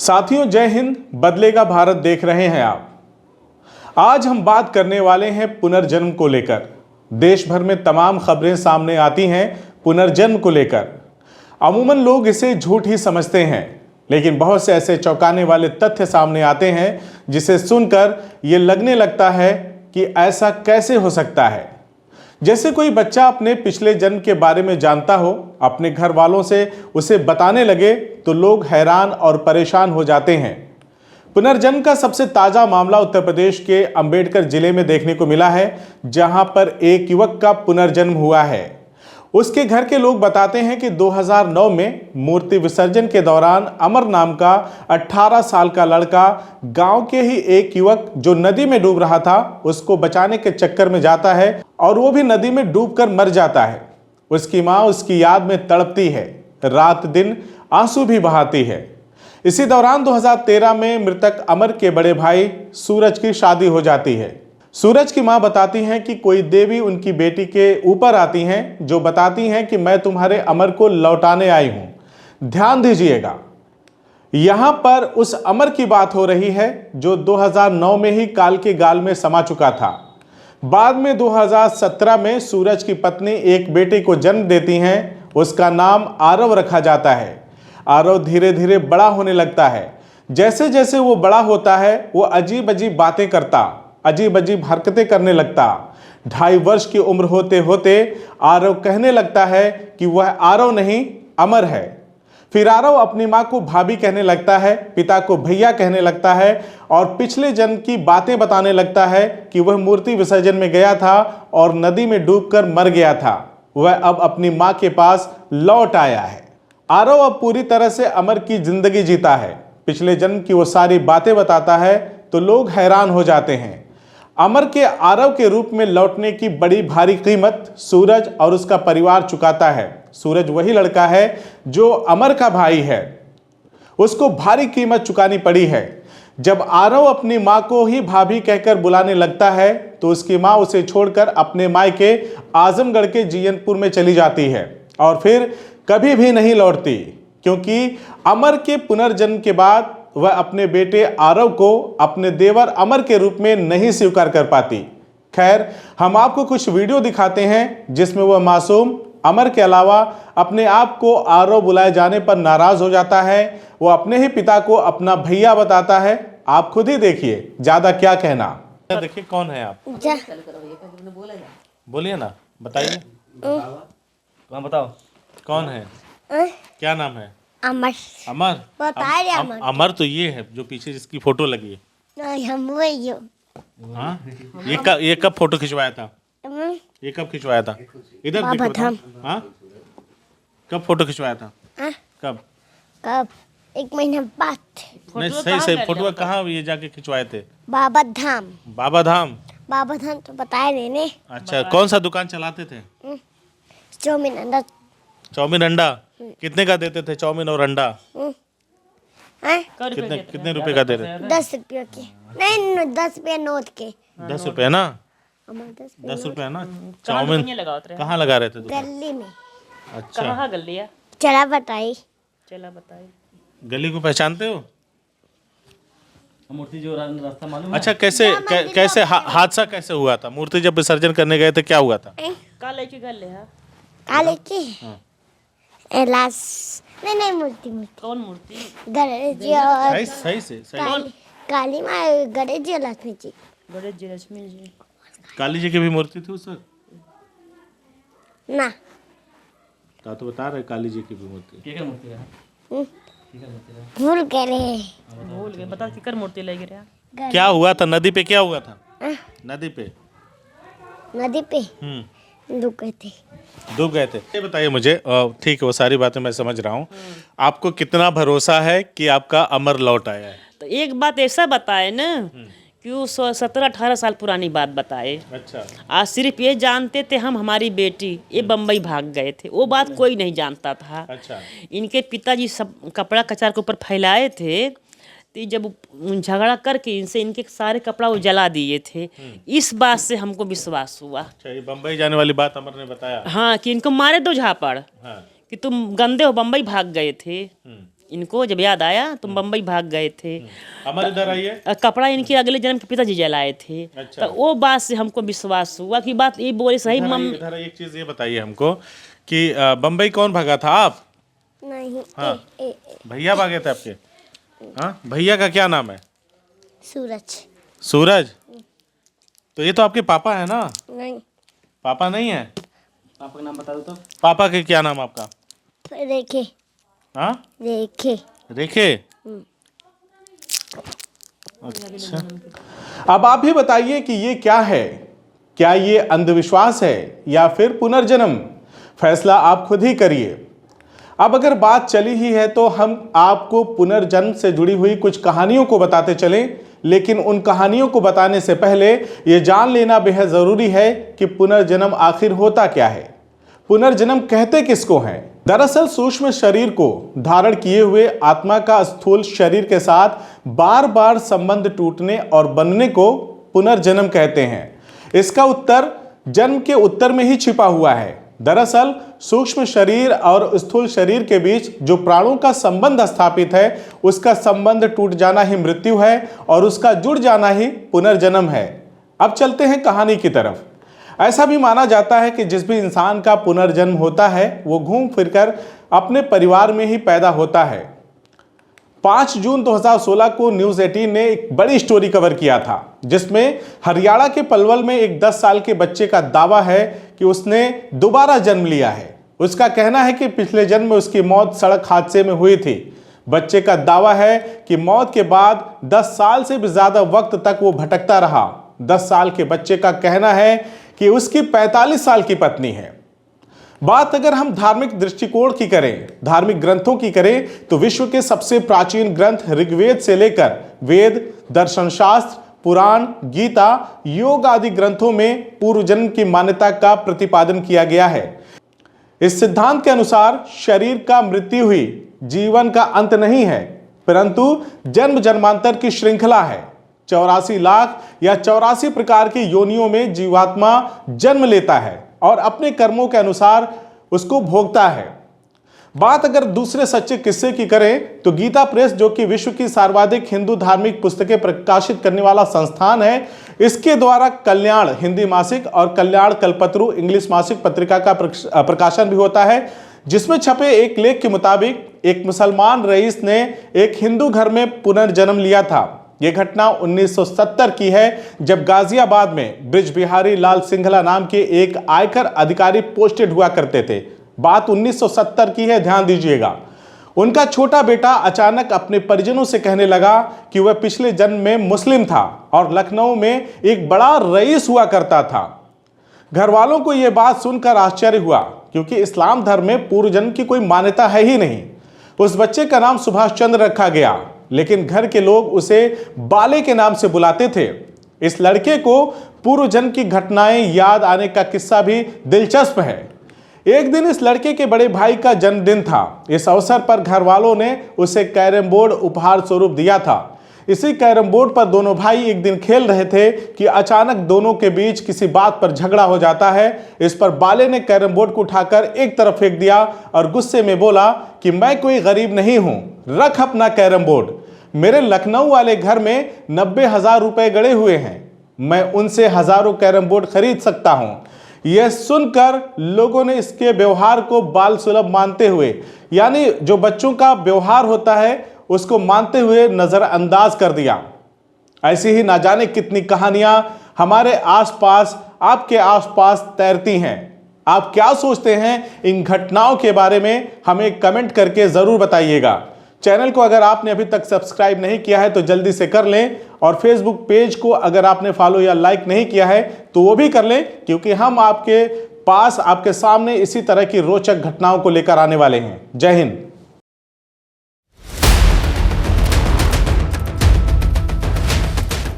साथियों, जय हिंद। बदलेगा भारत देख रहे हैं आप। आज हम बात करने वाले हैं पुनर्जन्म को लेकर। देश भर में तमाम खबरें सामने आती हैं पुनर्जन्म को लेकर। अमूमन लोग इसे झूठ ही समझते हैं, लेकिन बहुत से ऐसे चौंकाने वाले तथ्य सामने आते हैं जिसे सुनकर ये लगने लगता है कि ऐसा कैसे हो सकता है। जैसे कोई बच्चा अपने पिछले जन्म के बारे में जानता हो, अपने घर वालों से उसे बताने लगे तो लोग हैरान और परेशान हो जाते हैं। पुनर्जन्म का सबसे ताजा मामला उत्तर प्रदेश के अंबेडकर जिले में देखने को मिला है, जहां पर एक युवक का पुनर्जन्म हुआ है। उसके घर के लोग बताते हैं कि 2009 में मूर्ति विसर्जन के दौरान अमर नाम का 18 साल का लड़का गांव के ही एक युवक जो नदी में डूब रहा था उसको बचाने के चक्कर में जाता है और वो भी नदी में डूबकर मर जाता है। उसकी मां उसकी याद में तड़पती है, रात दिन आंसू भी बहाती है। इसी दौरान 2013 में मृतक अमर के बड़े भाई सूरज की शादी हो जाती है। सूरज की मां बताती हैं कि कोई देवी उनकी बेटी के ऊपर आती हैं जो बताती हैं कि मैं तुम्हारे अमर को लौटाने आई हूं, ध्यान दीजिएगा। यहां पर उस अमर की बात हो रही है जो 2009 में ही काल के गाल में समा चुका था। बाद में 2017 में सूरज की पत्नी एक बेटे को जन्म देती हैं। उसका नाम आरव रखा जाता है। आरव धीरे धीरे बड़ा होने लगता है। जैसे जैसे वो बड़ा होता है वो अजीब अजीब बातें करता, अजीब अजीब हरकतें करने लगता। 2.5 वर्ष की उम्र होते होते आरव कहने लगता है कि वह आरव नहीं अमर है। फिर आरव अपनी मां को भाभी कहने लगता है, पिता को भैया कहने लगता है और पिछले जन्म की बातें बताने लगता है कि वह मूर्ति विसर्जन में गया था और नदी में डूबकर मर गया था। वह अब अपनी मां के पास लौट आया है। आरव अब पूरी तरह से अमर की जिंदगी जीता है। पिछले जन्म की वो सारी बातें बताता है तो लोग हैरान हो जाते हैं। अमर के आरव के रूप में लौटने की बड़ी भारी कीमत सूरज और उसका परिवार चुकाता है। सूरज वही लड़का है जो अमर का भाई है। उसको भारी कीमत चुकानी पड़ी है। जब आरव अपनी मां को ही भाभी कहकर बुलाने लगता है तो उसकी मां उसे छोड़कर अपने मायके आजमगढ़ के जीयनपुर में चली जाती है और फिर कभी भी नहीं लौटती, क्योंकि अमर के पुनर्जन्म के बाद वह अपने बेटे आरव को अपने देवर अमर के रूप में नहीं स्वीकार कर पाती। खैर, हम आपको कुछ वीडियो दिखाते हैं जिसमें वह मासूम अमर के अलावा अपने आप को आरव बुलाए जाने पर नाराज हो जाता है। वो अपने ही पिता को अपना भैया बताता है। आप खुद ही देखिए, ज्यादा क्या कहना। देखिए कौन है आप, बोलिए ना, बताइए। तुम बताओ कौन है, क्या नाम है? अमर। अमर? बताए अमर। अमर तो ये है जो पीछे जिसकी फोटो लगी है। नहीं, हम वही हो। हाँ, ये कब फोटो खिंचवाया था? ये कब खिंचवाया था? इधर बाबा देखो। धाम। हाँ, कब फोटो खिंचवाया था? कब? कब? 1 महीने बाद। नहीं, सही फोटो कहाँ ये जाके खिंचवाए थे? बाबा धाम। बाबा धाम? बाबा धाम तो बताए देने। अच्छा, कौन सा दुकान चलाते थे? चाउमीन अंडा। चाउमीन अंडा कितने का देते थे? चाउमीन और अंडा कितने रुपए का दे रहे थे? 10 रुपये के। नहीं, 10 रुपये नोट के। 10 रुपए ना? 10 रुपए ना? चाउमीन कहाँ लगा रहे थे दुकान? गली में। अच्छा, कहाँ गली है? चला बताई। चला बताइए। गली को पहचानते हो? मूर्ति जो रास्ता मालूम है? अच्छा, कैसे हादसा कैसे हुआ था? मूर्ति जब विसर्जन करने गए थे क्या हुआ था? काले की गले है। काले की एलास। नहीं, मूर्ति कौन मूर्ति? गणेश जी और सही काली माँ, गणेश जी और लक्ष्मी जी। गणेश जी, लक्ष्मी जी। काली जी की भी मूर्ति थी उस वक्त? ना, तो बता रहे काली जी की भी मूर्ति। क्या मूर्ति है? भूल गए रे। भूल गए, बता किकर मूर्ति लगी रहा। क्या हुआ था नदी पे? क्या हुआ था नदी पे? नदी पे डूब गए थे। डूब गए थे? ये बताइए मुझे। ठीक है, वो सारी बातें मैं समझ रहा हूँ। आपको कितना भरोसा है कि आपका अमर लौट आया है? तो एक बात ऐसा बताए ना कि वो 17-18 साल पुरानी बात बताए। अच्छा। आज सिर्फ ये जानते थे हम, हमारी बेटी ये बम्बई भाग गए थे, वो बात कोई नहीं जानता था। अच्छा। इनके पिताजी सब कपड़ा कचार के ऊपर फैलाए थे, तो जब झगड़ा करके इनसे इनके सारे कपड़ा वो जला दिए थे। इस बात से हमको विश्वास हुआ। अच्छा, ये बम्बई जाने वाली बात अमर ने बताया? हाँ, कि इनको मारे दो झापड़। हाँ। कि तुम गंदे हो, बम्बई भाग गए थे। इनको जब याद आया तो बम्बई भाग गए थे। हमारे इधर आइए। कपड़ा इनके अगले जन्म के पिताजी जलाए थे। अच्छा। तो वो बात से हमको विश्वास हुआ कि बात ये बोले सही। इधर एक चीज ये बताइए हमको कि बम्बई कौन भागा था, आप? नहीं। हाँ। भैया भागे थे आपके? हाँ, भैया का क्या नाम है? सूरज। सूरज। तो ये तो आपके पापा है ना? नहीं। पापा नहीं है? पापा का नाम बता दो तो। पापा के क्या नाम आपका? रेखे। हाँ, रेखे। रेखे। अच्छा, अब आप ही बताइए कि ये क्या है? क्या ये अंधविश्वास है या फिर पुनर्जन्म? फैसला आप खुद ही करिए। अब अगर बात चली ही है तो हम आपको पुनर्जन्म से जुड़ी हुई कुछ कहानियों को बताते चलें, लेकिन उन कहानियों को बताने से पहले ये जान लेना बेहद जरूरी है कि पुनर्जन्म आखिर होता क्या है। पुनर्जन्म कहते किसको हैं? दरअसल सूक्ष्म शरीर को धारण किए हुए आत्मा का स्थूल शरीर के साथ बार बार संबंध टूटने और बनने को पुनर्जन्म कहते हैं। इसका उत्तर जन्म के उत्तर में ही छिपा हुआ है। दरअसल सूक्ष्म शरीर और स्थूल शरीर के बीच जो प्राणों का संबंध स्थापित है, उसका संबंध टूट जाना ही मृत्यु है और उसका जुड़ जाना ही पुनर्जन्म है। अब चलते हैं कहानी की तरफ। ऐसा भी माना जाता है कि जिस भी इंसान का पुनर्जन्म होता है वो घूम फिरकर अपने परिवार में ही पैदा होता है। 5 जून 2016 को न्यूज़ 18 ने एक बड़ी स्टोरी कवर किया था, जिसमें हरियाणा के पलवल में एक 10 साल के बच्चे का दावा है कि उसने दोबारा जन्म लिया है। उसका कहना है कि पिछले जन्म में उसकी मौत सड़क हादसे में हुई थी। बच्चे का दावा है कि मौत के बाद 10 साल से भी ज्यादा वक्त तक वो भटकता रहा। 10 साल के बच्चे का कहना है कि उसकी 45 साल की पत्नी है। बात अगर हम धार्मिक दृष्टिकोण की करें, धार्मिक ग्रंथों की करें, तो विश्व के सबसे प्राचीन ग्रंथ ऋग्वेद से लेकर वेद, दर्शन शास्त्र, पुराण, गीता, योग आदि ग्रंथों में पूर्व जन्म की मान्यता का प्रतिपादन किया गया है। इस सिद्धांत के अनुसार शरीर का मृत्यु ही जीवन का अंत नहीं है, परंतु जन्म जन्मांतर की श्रृंखला है। 84 लाख या 84 प्रकार की योनियों में जीवात्मा जन्म लेता है और अपने कर्मों के अनुसार उसको भोगता है। बात अगर दूसरे सच्चे किस्से की करें तो गीता प्रेस, जो कि विश्व की सर्वाधिक हिंदू धार्मिक पुस्तकें प्रकाशित करने वाला संस्थान है, इसके द्वारा कल्याण हिंदी मासिक और कल्याण कल्पत्रु इंग्लिश मासिक पत्रिका का प्रकाशन भी होता है, जिसमें छपे एक लेख के मुताबिक एक मुसलमान रईस ने एक हिंदू घर में पुनर्जन्म लिया था। यह घटना 1970 की है, जब गाजियाबाद में ब्रिज बिहारी लाल सिंघला नाम के एक आयकर अधिकारी पोस्टेड हुआ करते थे। बात 1970 की है, ध्यान दीजिएगा। उनका छोटा बेटा अचानक अपने परिजनों से कहने लगा कि वह पिछले जन्म में मुस्लिम था और लखनऊ में एक बड़ा रईस हुआ करता था। घर वालों को यह बात सुनकर आश्चर्य हुआ, क्योंकि इस्लाम धर्म में पूर्व जन्म की कोई मान्यता है ही नहीं। उस बच्चे का नाम सुभाष चंद्र रखा गया, लेकिन घर के लोग उसे बाले के नाम से बुलाते थे। इस लड़के को पूर्व जन्म की घटनाएं याद आने का किस्सा भी दिलचस्प है। एक दिन इस लड़के के बड़े भाई का जन्मदिन था। इस अवसर पर घर वालों ने उसे कैरम बोर्ड उपहार स्वरूप दिया था। इसी कैरम बोर्ड पर दोनों भाई एक दिन खेल रहे थे कि अचानक दोनों के बीच किसी बात पर झगड़ा हो जाता है। इस पर बाले ने कैरम बोर्ड को उठाकर एक तरफ फेंक दिया और गुस्से में बोला कि मैं कोई गरीब नहीं हूं, रख अपना कैरम बोर्ड। मेरे लखनऊ वाले घर में 90,000 रुपए गड़े हुए हैं, मैं उनसे हजारों कैरम बोर्ड खरीद सकता हूं। यह सुनकर लोगों ने इसके व्यवहार को बाल सुलभ मानते हुए, यानी जो बच्चों का व्यवहार होता है उसको मानते हुए नजरअंदाज कर दिया। ऐसी ही ना जाने कितनी कहानियां हमारे आसपास, आपके आसपास तैरती हैं। आप क्या सोचते हैं इन घटनाओं के बारे में, हमें कमेंट करके जरूर बताइएगा। चैनल को अगर आपने अभी तक सब्सक्राइब नहीं किया है तो जल्दी से कर लें, और फेसबुक पेज को अगर आपने फॉलो या लाइक नहीं किया है तो वो भी कर लें, क्योंकि हम आपके पास, आपके सामने इसी तरह की रोचक घटनाओं को लेकर आने वाले हैं। जय हिंद।